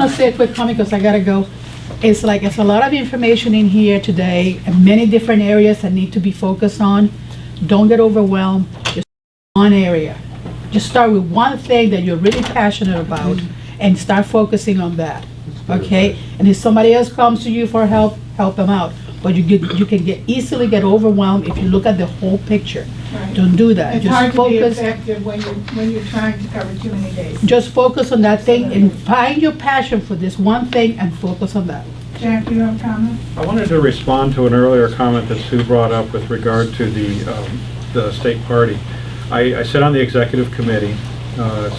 want to say a quick comment because I gotta go. It's like, it's a lot of information in here today, and many different areas that need to be focused on. Don't get overwhelmed, just one area. Just start with one thing that you're really passionate about and start focusing on that, okay? And if somebody else comes to you for help, help them out. But you can easily get overwhelmed if you look at the whole picture. Right. Don't do that. It's Just hard to be focus. effective when you're trying to cover too many days. Just focus on that thing and find your passion for this one thing and focus on that. Jack, you have a comment? I wanted to respond to an earlier comment that Sue brought up with regard to the state party. I sit on the executive committee,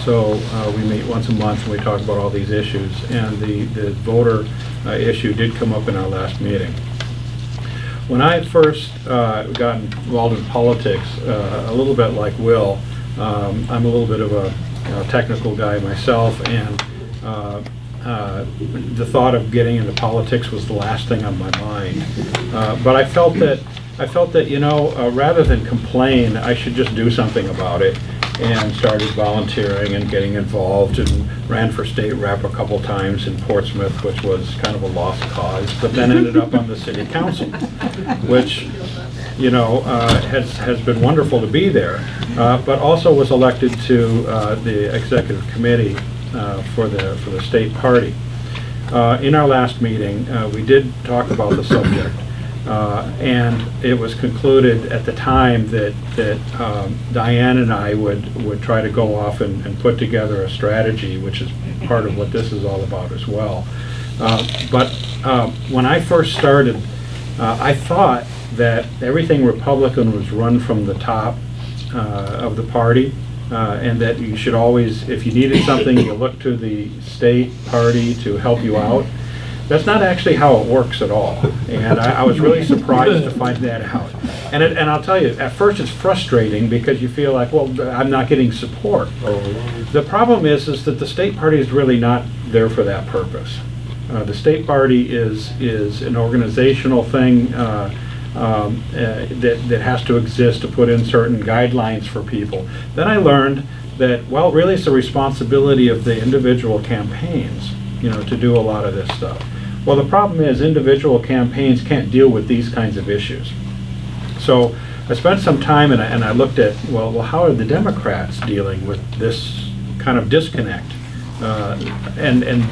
so we meet once a month and we talk about all these issues. And the voter issue did come up in our last meeting. When I first got involved in politics, a little bit like Will, I'm a little bit of a technical guy myself, and the thought of getting into politics was the last thing on my mind. But I felt that, you know, rather than complain, I should just do something about it, and started volunteering and getting involved, and ran for state rep a couple times in Portsmouth, which was kind of a lost cause, but then ended up on the city council, which, you know, has been wonderful to be there, but also was elected to the executive committee for the state party. In our last meeting, we did talk about the subject, and it was concluded at the time that Diane and I would try to go off and put together a strategy, which is part of what this is all about as well. But when I first started, I thought that everything Republican was run from the top of the party, and that you should always, if you needed something, you look to the state party to help you out. That's not actually how it works at all, and I was really surprised to find that out. And I'll tell you, at first it's frustrating because you feel like, well, I'm not getting support. The problem is that the state party is really not there for that purpose. The state party is an organizational thing that has to exist to put in certain guidelines for people. Then I learned that, well, really it's the responsibility of the individual campaigns, you know, to do a lot of this stuff. Well, the problem is individual campaigns can't deal with these kinds of issues. So I spent some time and I looked at, well, how are the Democrats dealing with this kind of disconnect? And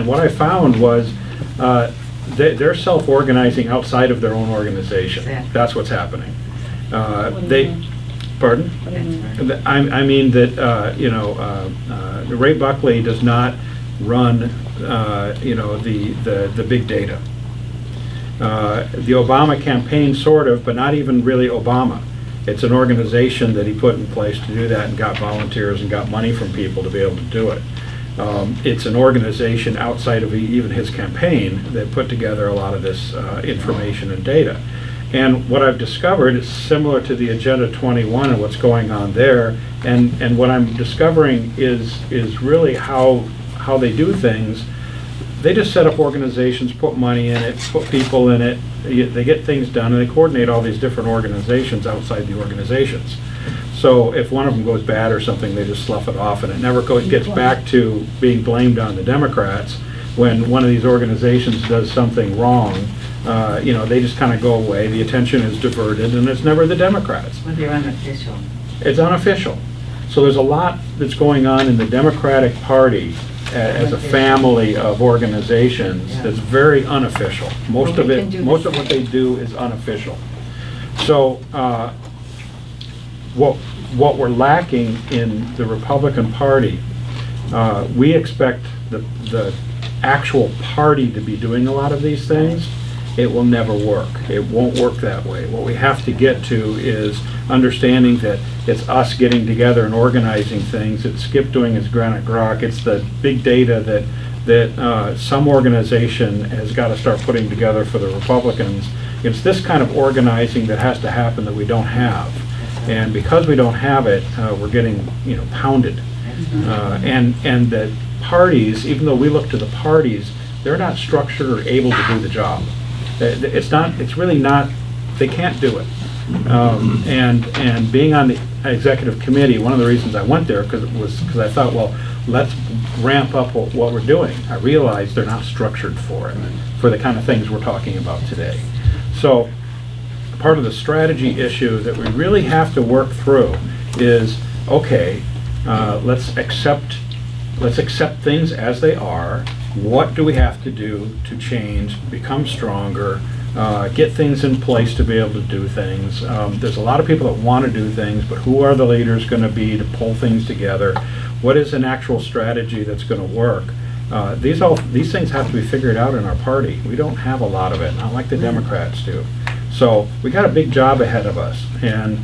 what I found was they're self-organizing outside of their own organization. That's what's happening. Pardon? I mean that, you know, Ray Buckley does not run, you know, the big data. The Obama campaign sort of, but not even really Obama. It's an organization that he put in place to do that and got volunteers and got money from people to be able to do it. It's an organization outside of even his campaign that put together a lot of this information and data. And what I've discovered is similar to the Agenda 21 and what's going on there. And what I'm discovering is really how they do things. They just set up organizations, put money in it, put people in it, they get things done, and they coordinate all these different organizations outside the organizations. So if one of them goes bad or something, they just slough it off, and it never gets back to being blamed on the Democrats. When one of these organizations does something wrong, you know, they just kind of go away, the attention is diverted, and it's never the Democrats. Well, they're unofficial. It's unofficial. So there's a lot that's going on in the Democratic Party as a family of organizations that's very unofficial. Most of what they do is unofficial. So what we're lacking in the Republican Party, we expect the actual party to be doing a lot of these things. It will never work. It won't work that way. What we have to get to is understanding that it's us getting together and organizing things. It's Skip doing his Granite Grok. It's the big data that some organization has got to start putting together for the Republicans. It's this kind of organizing that has to happen that we don't have. And because we don't have it, we're getting, you know, pounded. And the parties, even though we look to the parties, they're not structured or able to do the job. It's really not, they can't do it. And being on the executive committee, one of the reasons I went there was because I thought, well, let's ramp up what we're doing. I realize they're not structured for it, for the kind of things we're talking about today. So part of the strategy issue that we really have to work through is, okay, let's accept things as they are. What do we have to do to change, become stronger, get things in place to be able to do things? There's a lot of people that want to do things, but who are the leaders going to be to pull things together? What is an actual strategy that's going to work? These things have to be figured out in our party. We don't have a lot of it, not like the Democrats do. So we got a big job ahead of us, and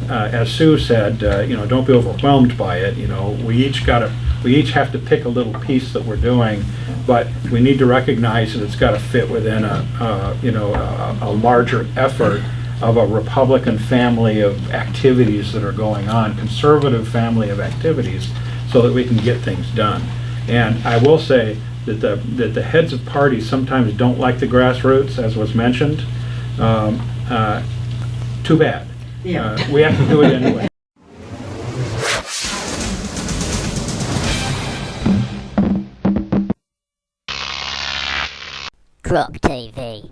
as Sue said, don't be overwhelmed by it. We each have to pick a little piece that we're doing, but we need to recognize that it's got to fit within a larger effort of a Republican family of activities that are going on, conservative family of activities, so that we can get things done. And I will say that the heads of parties sometimes don't like the grassroots, as was mentioned. Too bad. Yeah. We have to do it anyway. Croc TV.